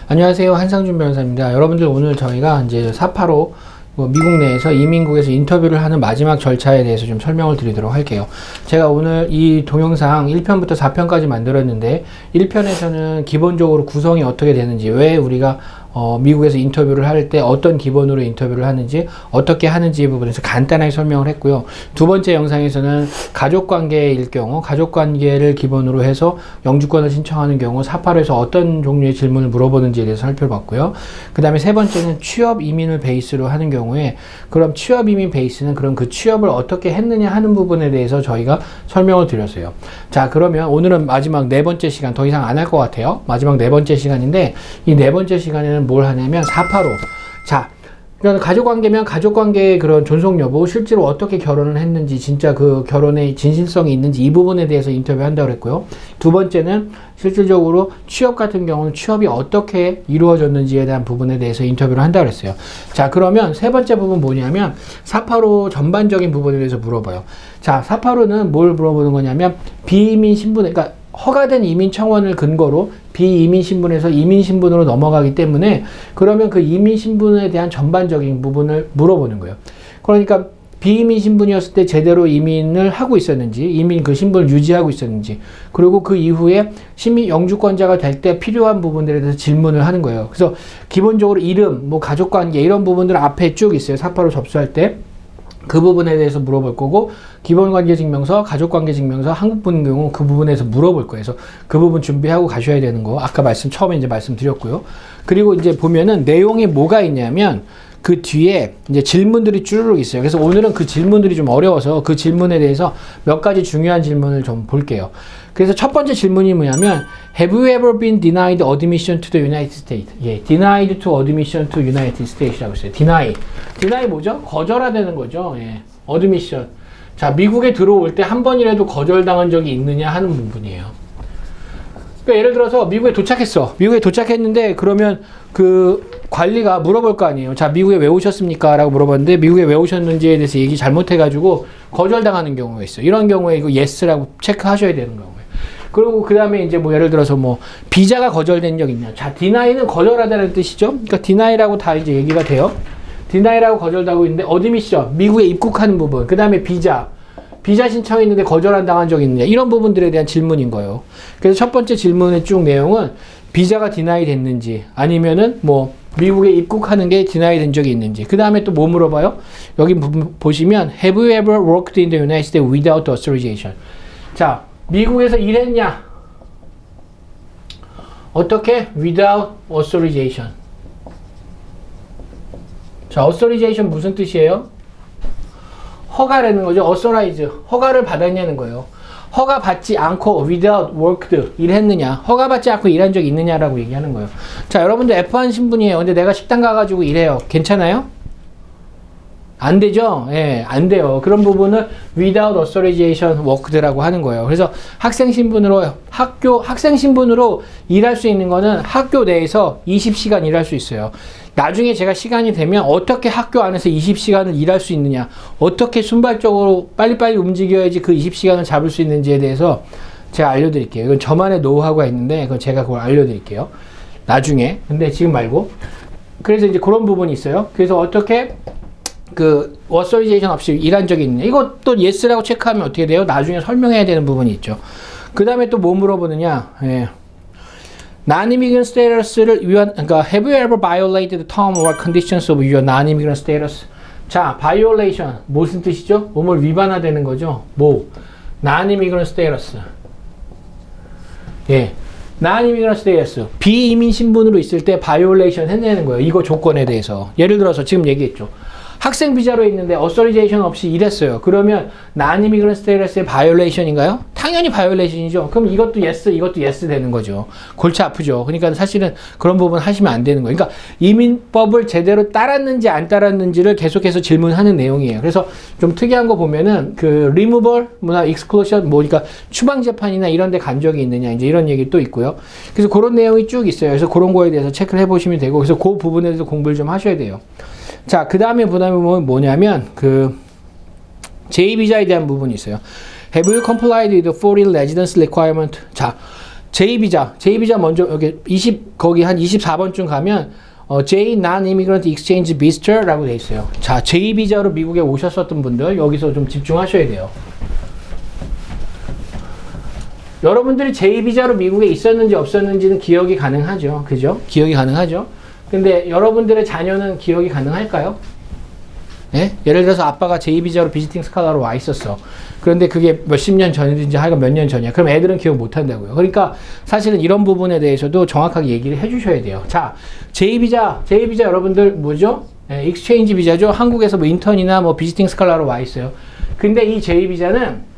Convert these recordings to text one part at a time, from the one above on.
안녕하세요, 한상준 변호사입니다. 여러분들, 오늘 저희가 이제 485 미국 내에서 이민국에서 인터뷰를 하는 마지막 절차에 대해서 좀 설명을 드리도록 할게요. 제가 오늘 이 동영상 1편부터 4편까지 만들었는데 1편에서는 기본적으로 구성이 어떻게 되는지, 왜 우리가 미국에서 인터뷰를 할 때 어떤 기본으로 인터뷰를 하는지, 어떻게 하는지 부분에서 간단하게 설명을 했고요. 두 번째 영상에서는 가족관계일 경우, 가족관계를 기본으로 해서 영주권을 신청하는 경우 485에서 어떤 종류의 질문을 물어보는지에 대해서 살펴봤고요. 그 다음에 세 번째는 취업 이민을 베이스로 하는 경우에, 그럼 취업 이민 베이스는 그럼 그 취업을 어떻게 했느냐 하는 부분에 대해서 저희가 설명을 드렸어요. 자, 그러면 오늘은 마지막 네 번째 시간, 더 이상 안 할 것 같아요. 마지막 네 번째 시간인데, 이 네 번째 시간에는 뭘 하냐면 485. 자, 그러니까 가족관계면 가족관계의 그런 존속 여부, 실제로 어떻게 결혼을 했는지, 진짜 그 결혼의 진실성이 있는지, 이 부분에 대해서 인터뷰한다고 그랬고요. 두 번째는 실질적으로 취업 같은 경우는 취업이 어떻게 이루어졌는지에 대한 부분에 대해서 인터뷰를 한다고 그랬어요. 자, 그러면 세 번째 부분 뭐냐면 485 전반적인 부분에 대해서 물어봐요. 자, 485는 뭘 물어보는 거냐면 비이민 신분, 그러니까 허가된 이민 청원을 근거로 비이민 신분에서 이민 신분으로 넘어가기 때문에, 그러면 그 이민 신분에 대한 전반적인 부분을 물어보는 거예요. 그러니까 비이민 신분이었을 때 제대로 이민을 하고 있었는지, 이민 그 신분을 유지하고 있었는지, 그리고 그 이후에 시민 영주권자가 될 때 필요한 부분들에 대해서 질문을 하는 거예요. 그래서 기본적으로 이름, 뭐 가족관계 이런 부분들 앞에 쭉 있어요. 485 접수할 때. 그 부분에 대해서 물어볼 거고, 기본관계증명서, 가족관계증명서, 한국분인 경우 그 부분에서 물어볼 거예요. 그래서 그 부분 준비하고 가셔야 되는 거, 아까 처음에 이제 말씀드렸고요. 그리고 이제 보면은 내용이 뭐가 있냐면, 그 뒤에 이제 질문들이 쭈르륵 있어요. 그래서 오늘은 그 질문들이 좀 어려워서 그 질문에 대해서 몇 가지 중요한 질문을 좀 볼게요. 그래서 첫 번째 질문이 뭐냐면, Have you ever been denied admission to the United States? 예, denied to admission to United States라고 했어요. deny. deny 뭐죠? 거절하다는 거죠. 예, admission. 자, 미국에 들어올 때 한 번이라도 거절당한 적이 있느냐 하는 부분이에요. 그러니까 예를 들어서 미국에 도착했어. 미국에 도착했는데, 그러면 그 관리가 물어볼 거 아니에요. 자, 미국에 왜 오셨습니까? 라고 물어봤는데, 미국에 왜 오셨는지에 대해서 얘기 잘못해가지고 거절당하는 경우가 있어요. 이런 경우에 이거 yes라고 체크하셔야 되는 거예요. 그리고 그 다음에 이제 뭐 예를 들어서 뭐 비자가 거절된 적 있냐. 자, deny는 거절하다는 뜻이죠. 그러니까 deny라고 다 이제 얘기가 돼요. deny라고 거절하고 있는데, admission, 미국에 입국하는 부분. 그 다음에 비자 신청이 있는데 거절한 당한 적이 있느냐. 이런 부분들에 대한 질문인 거예요. 그래서 첫 번째 질문의 쭉 내용은 비자가 deny 됐는지, 아니면은 뭐 미국에 입국하는 게 deny 된 적이 있는지. 그 다음에 또 뭐 물어봐요? 여기 보시면 Have you ever worked in the United States without authorization? 자, 미국에서 일했냐? 어떻게? Without authorization. 자, authorization 무슨 뜻이에요? 허가라는 거죠. authorize. 허가를 받았냐는 거예요. 허가 받지 않고 without worked 일했느냐, 허가 받지 않고 일한 적이 있느냐라고 얘기하는 거예요. 자, 여러분들 F1 신분이에요. 근데 내가 식당 가가지고 일해요. 괜찮아요? 안 되죠? 예, 안 돼요. 그런 부분을 without authorization worked라고 하는 거예요. 그래서 학생 신분으로, 학생 신분으로 일할 수 있는 거는 학교 내에서 20시간 일할 수 있어요. 나중에 제가 시간이 되면 어떻게 학교 안에서 20시간을 일할 수 있느냐, 어떻게 순발적으로 빨리빨리 움직여야지 그 20시간을 잡을 수 있는지에 대해서 제가 알려드릴게요. 이건 저만의 노하우가 있는데, 그건 제가 그걸 알려드릴게요. 나중에. 근데 지금 말고. 그래서 이제 그런 부분이 있어요. 그래서 어떻게 그 authorization 없이 일한 적이 있느냐. 이것도 yes라고 체크하면 어떻게 돼요? 나중에 설명해야 되는 부분이 있죠. 그 다음에 또 뭐 물어보느냐. 예. non-immigrant status를 위한, 그러니까 have you ever violated the term or conditions of your non-immigrant status? 자, violation 무슨 뜻이죠? 몸을 위반하다는 거죠. 뭐? non-immigrant status. 예. non-immigrant status. 비이민 신분으로 있을 때 violation 해내는 거예요. 이거 조건에 대해서. 예를 들어서 지금 얘기했죠. 학생 비자로 있는데 authorization 없이 일했어요. 그러면 non-immigrant status의 violation인가요? 당연히 violation이죠. 그럼 이것도 yes 되는 거죠. 골치 아프죠. 그러니까 사실은 그런 부분 하시면 안 되는 거예요. 그러니까 이민법을 제대로 따랐는지 안 따랐는지를 계속해서 질문하는 내용이에요. 그래서 좀 특이한 거 보면은 그 removal, 뭐나 exclusion, 뭐 그러니까 추방 재판이나 이런 데 간 적이 있느냐, 이제 이런 얘기 또 있고요. 그래서 그런 내용이 쭉 있어요. 그래서 그런 거에 대해서 체크를 해 보시면 되고, 그래서 그 부분에 대해서 공부를 좀 하셔야 돼요. 자, 그 다음에 뭐냐면, 제2비자에 대한 부분이 있어요. Have you complied with the foreign residence requirement? 자, 제2비자 먼저 여기 거기 한 24번쯤 가면 J non-immigrant exchange visitor라고 돼 있어요. 자, 제2비자로 미국에 오셨었던 분들 여기서 좀 집중하셔야 돼요. 여러분들이 제2비자로 미국에 있었는지 없었는지는 기억이 가능하죠. 그죠? 기억이 가능하죠. 근데 여러분들의 자녀는 기억이 가능할까요? 예? 예를 들어서 아빠가 제2비자로 비지팅 스칼라로 와 있었어. 그런데 그게 몇십 년 전이든지 하여간 몇 년 전이야. 그럼 애들은 기억 못 한다고요. 그러니까 사실은 이런 부분에 대해서도 정확하게 얘기를 해 주셔야 돼요. 자, 제2비자 여러분들 뭐죠? 예, 익스체인지 비자죠. 한국에서 뭐 인턴이나 뭐 비지팅 스칼라로 와 있어요. 근데 이 제2비자는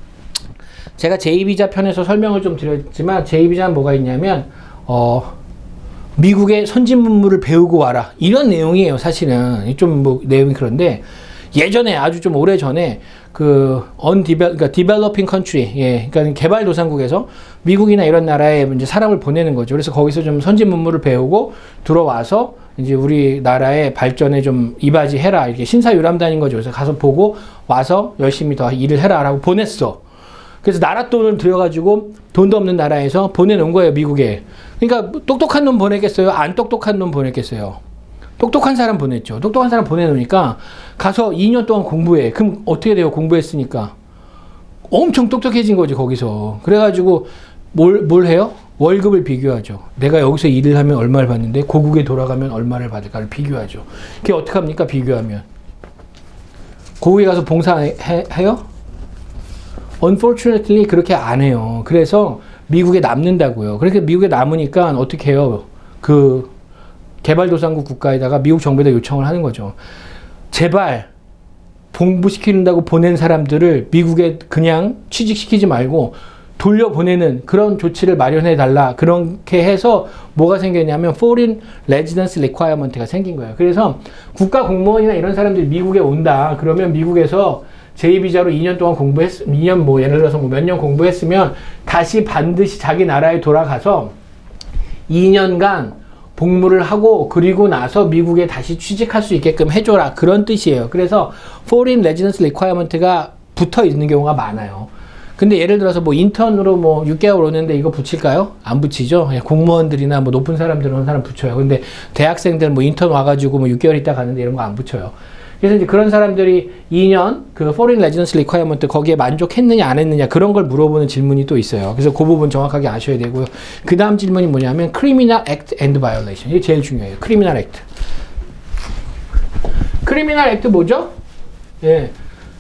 제가 제2비자 편에서 설명을 좀 드렸지만 제2비자는 뭐가 있냐면 미국의 선진 문물을 배우고 와라. 이런 내용이에요, 사실은. 좀 뭐 내용이 그런데 예전에 아주 좀 오래 전에 그러니까 developing country, 예, 그러니까 개발도상국에서 미국이나 이런 나라에 이제 사람을 보내는 거죠. 그래서 거기서 좀 선진 문물을 배우고 들어와서 이제 우리나라의 발전에 좀 이바지해라. 이렇게 신사유람단인 거죠. 그래서 가서 보고 와서 열심히 더 일을 해라라고 보냈어. 그래서 나라 돈을 들여가지고 돈도 없는 나라에서 보내놓은 거예요, 미국에. 그러니까 똑똑한 놈 보냈겠어요? 안 똑똑한 놈 보냈겠어요? 똑똑한 사람 보냈죠. 똑똑한 사람 보내놓으니까 가서 2년 동안 공부해. 그럼 어떻게 돼요? 공부했으니까. 엄청 똑똑해진 거지, 거기서. 그래가지고 뭘 해요? 월급을 비교하죠. 내가 여기서 일을 하면 얼마를 받는데 고국에 돌아가면 얼마를 받을까를 비교하죠. 그게 어떻게 합니까? 비교하면. 고국에 가서 봉사해요? Unfortunately 그렇게 안 해요. 그래서 미국에 남는다고요. 그렇게 미국에 남으니까 어떻게 해요? 그 개발도상국 국가에다가 미국 정부에다 요청을 하는 거죠. 제발 공부시킨다고 보낸 사람들을 미국에 그냥 취직시키지 말고 돌려보내는 그런 조치를 마련해 달라. 그렇게 해서 뭐가 생겼냐면 Foreign Residence Requirement가 생긴 거예요. 그래서 국가 공무원이나 이런 사람들이 미국에 온다. 그러면 미국에서 제2비자로 2년 동안 2년 뭐 예를 들어서 뭐 몇 년 공부했으면 다시 반드시 자기 나라에 돌아가서 2년간 복무를 하고 그리고 나서 미국에 다시 취직할 수 있게끔 해줘라. 그런 뜻이에요. 그래서 Foreign Residence Requirement가 붙어 있는 경우가 많아요. 근데 예를 들어서 뭐 인턴으로 뭐 6개월 오는데 이거 붙일까요? 안 붙이죠. 공무원들이나 뭐 높은 사람들은 그런 사람 붙여요. 근데 대학생들 뭐 인턴 와가지고 뭐 6개월 있다 가는데 이런 거 안 붙여요. 그래서 이제 그런 사람들이 2년 그 Foreign Residence Requirement 거기에 만족했느냐 안 했느냐 그런 걸 물어보는 질문이 또 있어요. 그래서 그 부분 정확하게 아셔야 되고요. 그 다음 질문이 뭐냐면 Criminal Act and Violation. 이게 제일 중요해요. Criminal Act. Criminal Act 뭐죠? 예.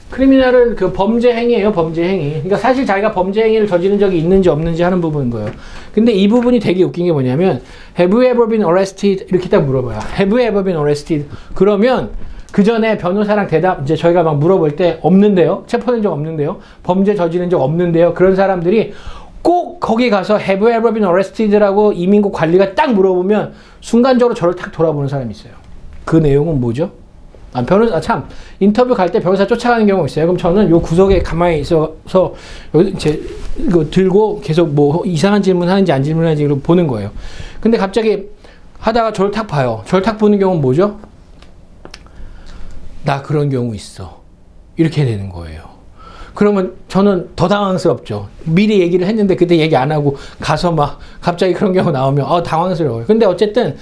크리미널은 그 범죄 행위예요, 범죄 행위. 그러니까 사실 자기가 범죄 행위를 저지른 적이 있는지 없는지 하는 부분인 거예요. 근데 이 부분이 되게 웃긴 게 뭐냐면 Have you ever been arrested? 이렇게 딱 물어봐요. Have you ever been arrested? 그러면 그 전에 변호사랑 이제 저희가 막 물어볼 때 없는데요, 체포된 적 없는데요, 범죄 저지른 적 없는데요. 그런 사람들이 꼭 거기 가서 Have you ever been arrested라고 이민국 관리가 딱 물어보면 순간적으로 저를 탁 돌아보는 사람이 있어요. 그 내용은 뭐죠? 인터뷰 갈 때 변호사 쫓아가는 경우가 있어요. 그럼 저는 요 구석에 가만히 있어서 이거 들고 계속 뭐 이상한 질문 하는지 안 질문하는지 보는 거예요. 근데 갑자기 하다가 저를 탁 봐요. 저를 탁 보는 경우는 뭐죠? 나 그런 경우 있어. 이렇게 되는 거예요. 그러면 저는 더 당황스럽죠. 미리 얘기를 했는데 그때 얘기 안 하고 가서 막 갑자기 그런 경우 나오면 당황스러워요. 근데 어쨌든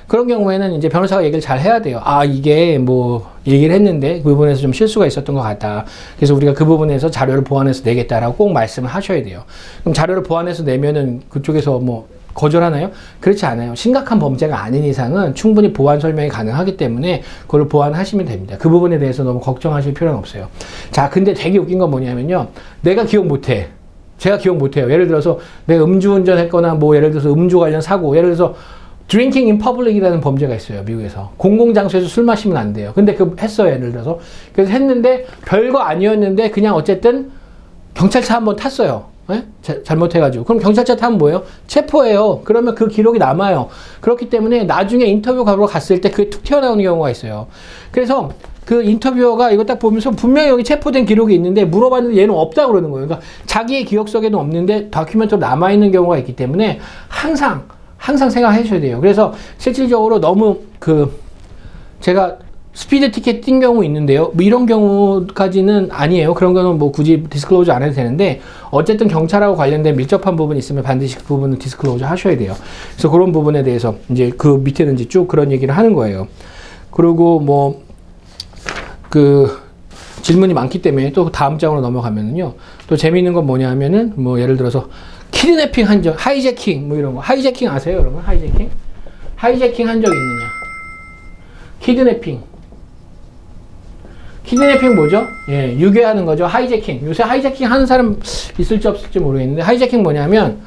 그런 경우에는 이제 변호사가 얘기를 잘 해야 돼요. 이게 뭐 얘기를 했는데 그 부분에서 좀 실수가 있었던 것 같다. 그래서 우리가 그 부분에서 자료를 보완해서 내겠다라고 꼭 말씀을 하셔야 돼요. 그럼 자료를 보완해서 내면은 그쪽에서 뭐 거절하나요? 그렇지 않아요. 심각한 범죄가 아닌 이상은 충분히 보완 설명이 가능하기 때문에 그걸 보완하시면 됩니다. 그 부분에 대해서 너무 걱정하실 필요는 없어요. 자, 근데 되게 웃긴 건 뭐냐면요. 내가 기억 못해. 제가 기억 못해요. 예를 들어서 내가 음주운전 했거나 뭐 예를 들어서 음주 관련 사고, 예를 들어서 Drinking in public이라는 범죄가 있어요, 미국에서. 공공장소에서 술 마시면 안 돼요. 근데 했어요, 예를 들어서. 그래서 했는데, 별거 아니었는데, 그냥 어쨌든, 경찰차 한번 탔어요. 네? 잘못해가지고. 그럼 경찰차 타면 뭐예요? 체포해요. 그러면 그 기록이 남아요. 그렇기 때문에 나중에 인터뷰 가러 갔을 때 그게 툭 튀어나오는 경우가 있어요. 그래서 그 인터뷰어가 이거 딱 보면서 분명히 여기 체포된 기록이 있는데 물어봤는데 얘는 없다고 그러는 거예요. 그러니까 자기의 기억 속에는 없는데 다큐멘터로 남아있는 경우가 있기 때문에 항상 생각해 주셔야 돼요. 그래서 실질적으로 너무 제가 스피드 티켓 뛴 경우 있는데요. 뭐 이런 경우까지는 아니에요. 그런 거는 뭐 굳이 디스클로저 안 해도 되는데 어쨌든 경찰하고 관련된 밀접한 부분이 있으면 반드시 그 부분은 디스클로저 하셔야 돼요. 그래서 그런 부분에 대해서 이제 그 밑에는 이제 쭉 그런 얘기를 하는 거예요. 그리고 뭐 그 질문이 많기 때문에 또 다음 장으로 넘어가면은요. 또 재미있는 건 뭐냐면은 뭐 예를 들어서 키드내핑 한 적, 하이제킹 뭐 이런 거. 하이제킹 아세요, 여러분? 하이제킹? 하이제킹 한 적 있느냐? 키드내핑. 키드내핑 뭐죠? 예, 유괴하는 거죠. 하이제킹. 요새 하이제킹 하는 사람 있을지 없을지 모르겠는데, 하이제킹 뭐냐면,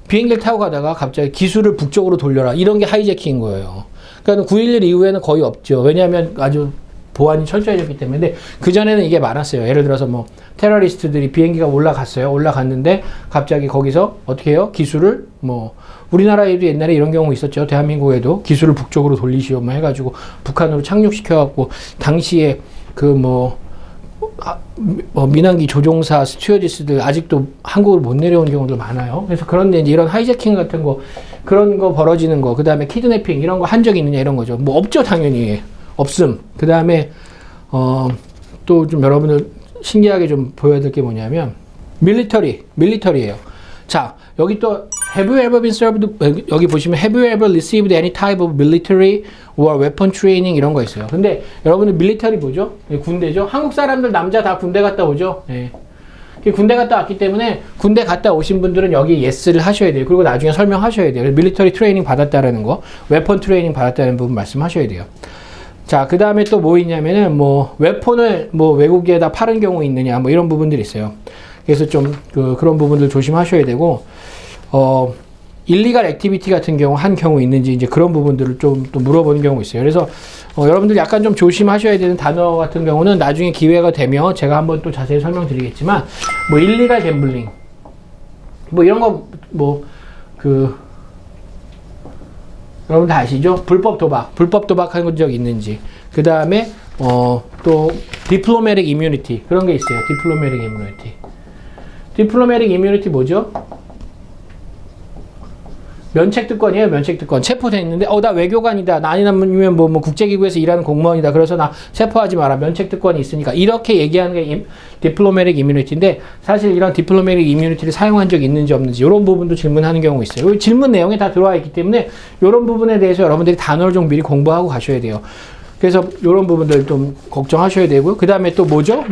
비행기를 타고 가다가 갑자기 기술을 북쪽으로 돌려라. 이런 게 하이제킹인 거예요. 그러니까 9.11 이후에는 거의 없죠. 왜냐하면 아주 보안이 철저해졌기 때문에. 근데 그전에는 이게 많았어요. 예를 들어서 뭐, 테러리스트들이 비행기가 올라갔어요. 올라갔는데, 갑자기 거기서 어떻게 해요? 기술을 뭐, 우리나라에도 옛날에 이런 경우 있었죠. 대한민국에도 기술을 북쪽으로 돌리시오 뭐 해가지고 북한으로 착륙시켜갖고 당시에 그 뭐 민항기 조종사 스튜어디스들 아직도 한국으로 못 내려온 경우도 많아요. 그래서 그런데 이제 이런 하이제킹 같은 거 그런 거 벌어지는 거, 그 다음에 키드내핑 이런 거 한 적이 있느냐 이런 거죠. 뭐 없죠, 당연히 없음. 그 다음에 또 좀 여러분들 신기하게 좀 보여드릴 게 뭐냐면 밀리터리예요. 자, 여기 또 Have you ever been served? 여기 보시면 Have you ever received any type of military or weapon training 이런 거 있어요. 근데 여러분들 밀리터리 뭐죠? 군대죠. 한국 사람들 남자 다 군대 갔다 오죠. 예. 군대 갔다 왔기 때문에 군대 갔다 오신 분들은 여기 yes를 하셔야 돼요. 그리고 나중에 설명하셔야 돼요. 밀리터리 트레이닝 받았다라는 거, 웨폰 트레이닝 받았다는 부분 말씀하셔야 돼요. 자, 그 다음에 또 뭐 있냐면은 뭐 웨폰을 뭐 외국에다 파는 경우 있느냐 뭐 이런 부분들이 있어요. 그래서 좀 그런 부분들 조심하셔야 되고, 일리갈 액티비티 같은 경우 한 경우 있는지 이제 그런 부분들을 좀 또 물어보는 경우가 있어요. 그래서 여러분들 약간 좀 조심하셔야 되는 단어 같은 경우는 나중에 기회가 되면 제가 한번 또 자세히 설명드리겠지만, 뭐 일리갈 갬블링 뭐 이런 거 뭐 여러분 다 아시죠? 불법 도박 한 적 있는지. 그 다음에 또 디플로매틱 이뮤니티 그런 게 있어요. 디플로매틱 이뮤니티 뭐죠? 면책특권이에요. 면책특권. 체포돼 있는데 나 외교관이다. 나 아니면 뭐 국제기구에서 일하는 공무원이다. 그래서 나 체포하지 마라. 면책특권이 있으니까. 이렇게 얘기하는 게 디플로매틱 이뮤니티인데, 사실 이런 디플로매틱 이뮤니티를 사용한 적이 있는지 없는지 이런 부분도 질문하는 경우가 있어요. 질문 내용에 다 들어와 있기 때문에 이런 부분에 대해서 여러분들이 단어를 좀 미리 공부하고 가셔야 돼요. 그래서 이런 부분들 좀 걱정하셔야 되고요. 그 다음에 또 뭐죠?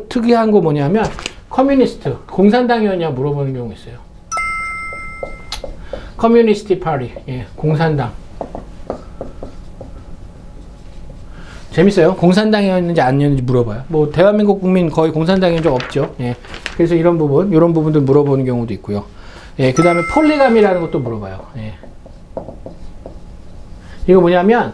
특이한 거 뭐냐면 커뮤니스트, 공산당이었냐 물어보는 경우가 있어요. 커뮤니스트 파티, 예, 공산당. 재밌어요. 공산당이었는지 아니었는지 물어봐요. 뭐 대한민국 국민 거의 공산당인 적 없죠. 예. 그래서 이런 부분들 물어보는 경우도 있고요. 예, 그 다음에 폴리감이라는 것도 물어봐요. 예. 이거 뭐냐면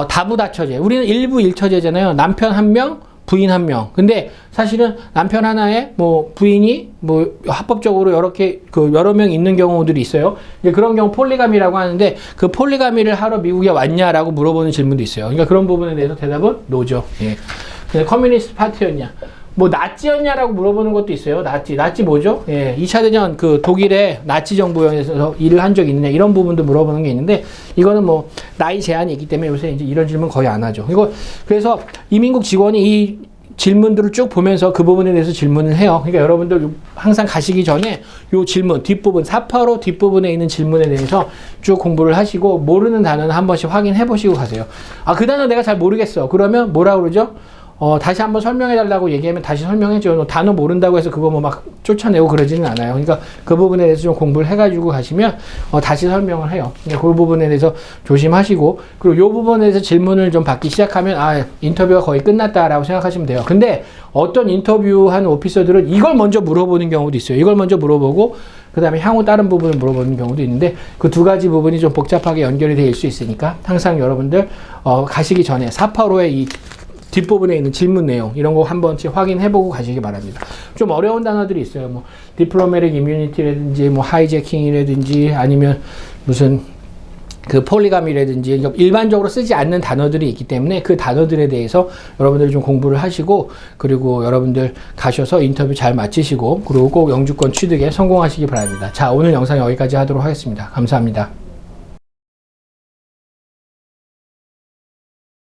다부다처제. 우리는 일부 일처제잖아요. 남편 한 명, 부인 한 명. 근데 사실은 남편 하나에 뭐 부인이 뭐 합법적으로 여러 명 있는 경우들이 있어요. 그런 경우 폴리가미라고 하는데, 그 폴리가미를 하러 미국에 왔냐라고 물어보는 질문도 있어요. 그러니까 그런 부분에 대해서 대답은 노죠. 예. 근데 커뮤니스트 파티였냐? 뭐 나치였냐라고 물어보는 것도 있어요. 나치 뭐죠? 예. 2차 대전 그 독일의 나치 정부에서 일을 한 적이 있느냐 이런 부분도 물어보는 게 있는데, 이거는 뭐 나이 제한이 있기 때문에 요새 이제 이런 질문 거의 안 하죠. 그래서 이민국 직원이 이 질문들을 쭉 보면서 그 부분에 대해서 질문을 해요. 그러니까 여러분들 항상 가시기 전에 요 질문 뒷부분 485 뒷부분에 있는 질문에 대해서 쭉 공부를 하시고, 모르는 단어는 한 번씩 확인해 보시고 가세요. 그 단어 내가 잘 모르겠어. 그러면 뭐라 그러죠? 다시 한번 설명해 달라고 얘기하면 다시 설명해줘요. 단어 모른다고 해서 그거 뭐 막 쫓아내고 그러지는 않아요. 그러니까 그 부분에 대해서 좀 공부를 해가지고 가시면 다시 설명을 해요. 그러니까 그 부분에 대해서 조심하시고, 그리고 요 부분에 대해서 질문을 좀 받기 시작하면 인터뷰가 거의 끝났다라고 생각하시면 돼요. 근데 어떤 인터뷰한 오피서들은 이걸 먼저 물어보는 경우도 있어요. 이걸 먼저 물어보고 그 다음에 향후 다른 부분을 물어보는 경우도 있는데, 그 두 가지 부분이 좀 복잡하게 연결이 될 수 있으니까 항상 여러분들 가시기 전에 485의 이 뒷부분에 있는 질문 내용 이런 거 한 번씩 확인해보고 가시기 바랍니다. 좀 어려운 단어들이 있어요. 뭐 디플로매틱 이뮤니티라든지 뭐 하이제킹이라든지 아니면 무슨 그 폴리감이라든지 일반적으로 쓰지 않는 단어들이 있기 때문에 그 단어들에 대해서 여러분들이 좀 공부를 하시고, 그리고 여러분들 가셔서 인터뷰 잘 마치시고, 그리고 꼭 영주권 취득에 성공하시기 바랍니다. 자, 오늘 영상 여기까지 하도록 하겠습니다. 감사합니다.